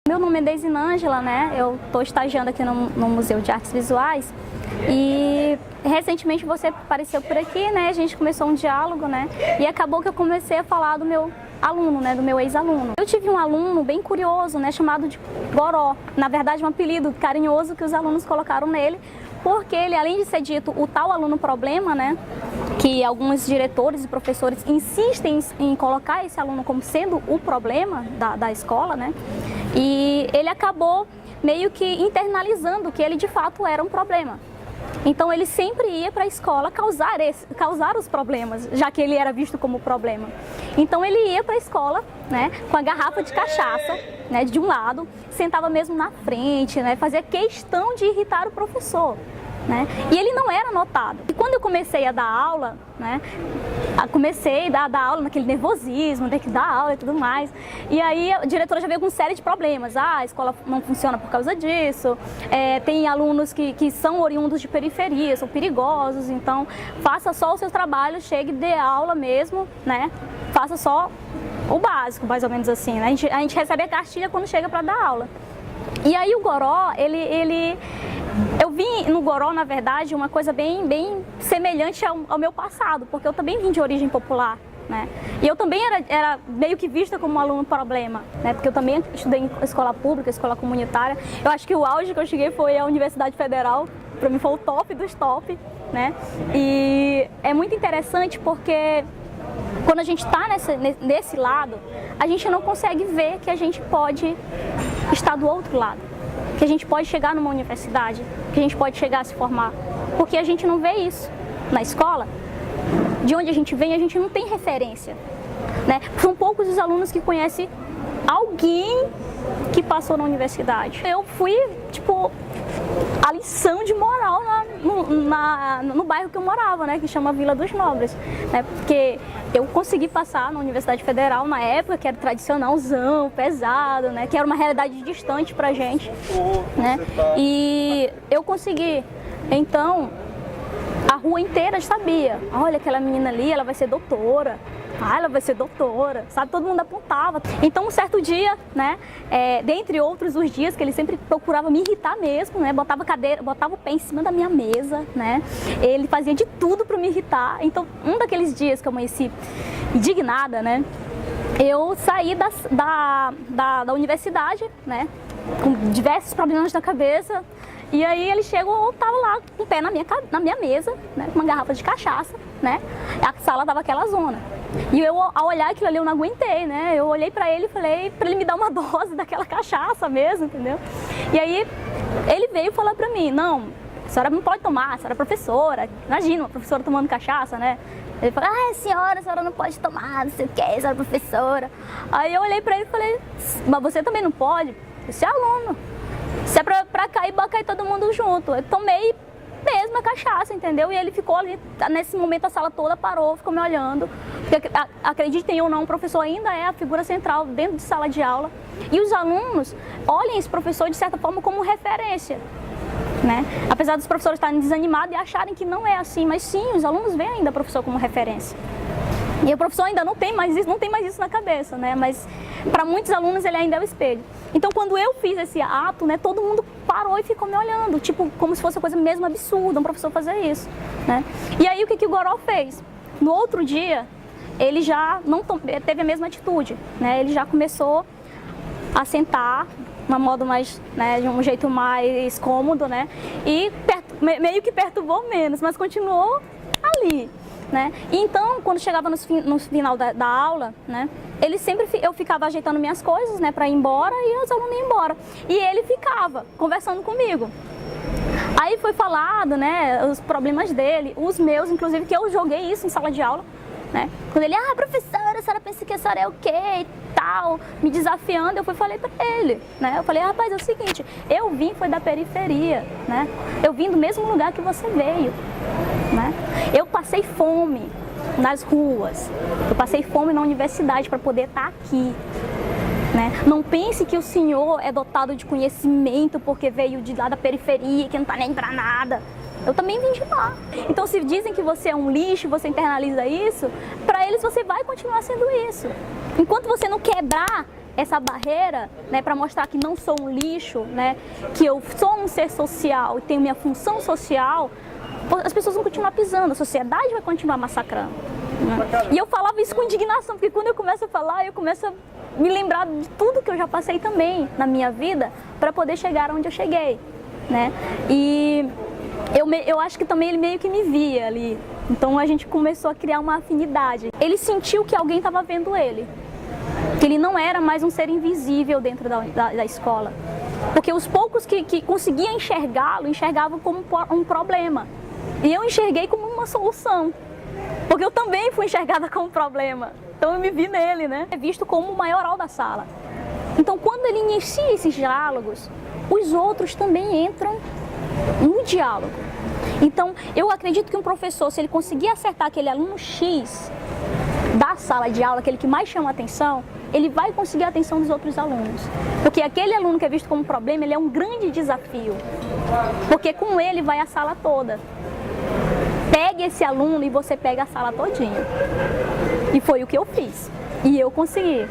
Meu nome é Deisinângela, né? Eu estou estagiando aqui no Museu de Artes Visuais e recentemente você apareceu por aqui, né? A gente começou um diálogo, né? E acabou que eu comecei a falar do meu aluno, né? Do meu ex-aluno. Eu tive um aluno bem curioso, né? Chamado de Goró. Na verdade, um apelido carinhoso que os alunos colocaram nele, porque ele, além de ser dito o tal aluno problema, né? Que alguns diretores e professores insistem em colocar esse aluno como sendo o problema da escola, né? E ele acabou meio que internalizando que ele de fato era um problema. Então ele sempre ia para a escola causar os problemas, já que ele era visto como problema. Então ele ia para a escola, né, com a garrafa de cachaça, né, de um lado, sentava mesmo na frente, né, fazia questão de irritar o professor. Né? E ele não era notado. E quando eu comecei a dar aula, né, comecei a dar aula naquele nervosismo, ter que dar aula e tudo mais. E aí a diretora já veio com uma série de problemas. A escola não funciona por causa disso, tem alunos que são oriundos de periferia, são perigosos, então faça só os seus trabalhos, chegue, dê aula mesmo, né? Faça só o básico, mais ou menos assim. Né? A gente recebe a cartilha quando chega para dar aula. E aí o Goró, eu vi no Goró, na verdade, uma coisa bem semelhante ao meu passado, porque eu também vim de origem popular, né? E eu também era meio que vista como um aluno problema, né? Porque eu também estudei em escola pública, escola comunitária. Eu acho que o auge que eu cheguei foi a Universidade Federal, para mim foi o top dos top, né? E é muito interessante porque quando a gente está nesse lado, a gente não consegue ver que a gente pode estar do outro lado, que a gente pode chegar numa universidade, que a gente pode chegar a se formar, porque a gente não vê isso na escola. De onde a gente vem, a gente não tem referência, né? São poucos os alunos que conhecem alguém que passou na universidade. Eu fui, tipo, a lição de moral no bairro que eu morava, né, que chama Vila dos Nobres, né, porque eu consegui passar na Universidade Federal na época, que era tradicionalzão, pesado, né, que era uma realidade distante pra gente, né, e eu consegui. Então, a rua inteira sabia, olha aquela menina ali, ela vai ser doutora. Ah, ela vai ser doutora, sabe? Todo mundo apontava. Então, um certo dia, né, dentre outros os dias que ele sempre procurava me irritar mesmo, né, botava o pé em cima da minha mesa, né, ele fazia de tudo para me irritar. Então, um daqueles dias que eu amanheci indignada, né, eu saí da universidade, né, com diversos problemas na cabeça. E aí ele chegou, tava lá com o pé na minha mesa, né, com uma garrafa de cachaça, né, a sala tava aquela zona. E eu, ao olhar aquilo ali, eu não aguentei, né, eu olhei pra ele e falei pra ele me dar uma dose daquela cachaça mesmo, entendeu? E aí ele veio falar pra mim, não, a senhora não pode tomar, a senhora é professora, imagina uma professora tomando cachaça, né? Ele falou, a senhora não pode tomar, não sei o que, a senhora é professora. Aí eu olhei pra ele e falei, mas você também não pode? Você é aluno. Se é pra cair todo mundo junto. Eu tomei mesmo a cachaça, entendeu? E ele ficou ali, nesse momento a sala toda parou, ficou me olhando. Porque, acreditem ou não, o professor ainda é a figura central dentro de sala de aula. E os alunos olhem esse professor, de certa forma, como referência, né? Apesar dos professores estarem desanimados e acharem que não é assim, mas sim, os alunos veem ainda o professor como referência. E o professor ainda não tem mais isso na cabeça, né? Mas para muitos alunos ele ainda é o espelho. Então quando eu fiz esse ato, né, todo mundo parou e ficou me olhando, tipo, como se fosse uma coisa mesmo absurda, um professor fazer isso, né? E aí o que o Goró fez? No outro dia, ele já não teve a mesma atitude, né? Ele já começou a sentar de modo mais, né, de um jeito mais cômodo, né? E meio que perturbou menos, mas continuou ali. Né? E então, quando chegava no final da aula, né, eu ficava ajeitando minhas coisas, né, para ir embora e os alunos iam embora. E ele ficava conversando comigo. Aí foi falado, né, os problemas dele, os meus, inclusive, que eu joguei isso em sala de aula, né? Quando ele, professora, a senhora pensa que a senhora é o quê e tal, me desafiando, falei pra ele, né? Eu falei, rapaz, é o seguinte, eu vim foi da periferia, né? Eu vim do mesmo lugar que você veio, né? Eu passei fome nas ruas, eu passei fome na universidade para poder estar aqui, né? Não pense que o senhor é dotado de conhecimento porque veio de lá da periferia, que não tá nem pra nada. Eu também vim de lá. Então, se dizem que você é um lixo, você internaliza isso, para eles você vai continuar sendo isso. Enquanto você não quebrar essa barreira, né, para mostrar que não sou um lixo, né, que eu sou um ser social e tenho minha função social, as pessoas vão continuar pisando, a sociedade vai continuar massacrando. Né? E eu falava isso com indignação, porque quando eu começo a falar, eu começo a me lembrar de tudo que eu já passei também na minha vida para poder chegar onde eu cheguei, né? E eu acho que também ele meio que me via ali, então a gente começou a criar uma afinidade. Ele sentiu que alguém estava vendo ele, que ele não era mais um ser invisível dentro da escola, porque os poucos que conseguiam enxergá-lo, enxergavam como um problema, e eu enxerguei como uma solução, porque eu também fui enxergada como um problema, então eu me vi nele, né? É visto como o maioral da sala. Então quando ele inicia esses diálogos, os outros também entram no diálogo. Então eu acredito que um professor, se ele conseguir acertar aquele aluno X da sala de aula, aquele que mais chama a atenção, ele vai conseguir a atenção dos outros alunos. Porque aquele aluno que é visto como problema, ele é um grande desafio. Porque com ele vai a sala toda. Pegue esse aluno e você pega a sala todinha. E foi o que eu fiz. E eu consegui.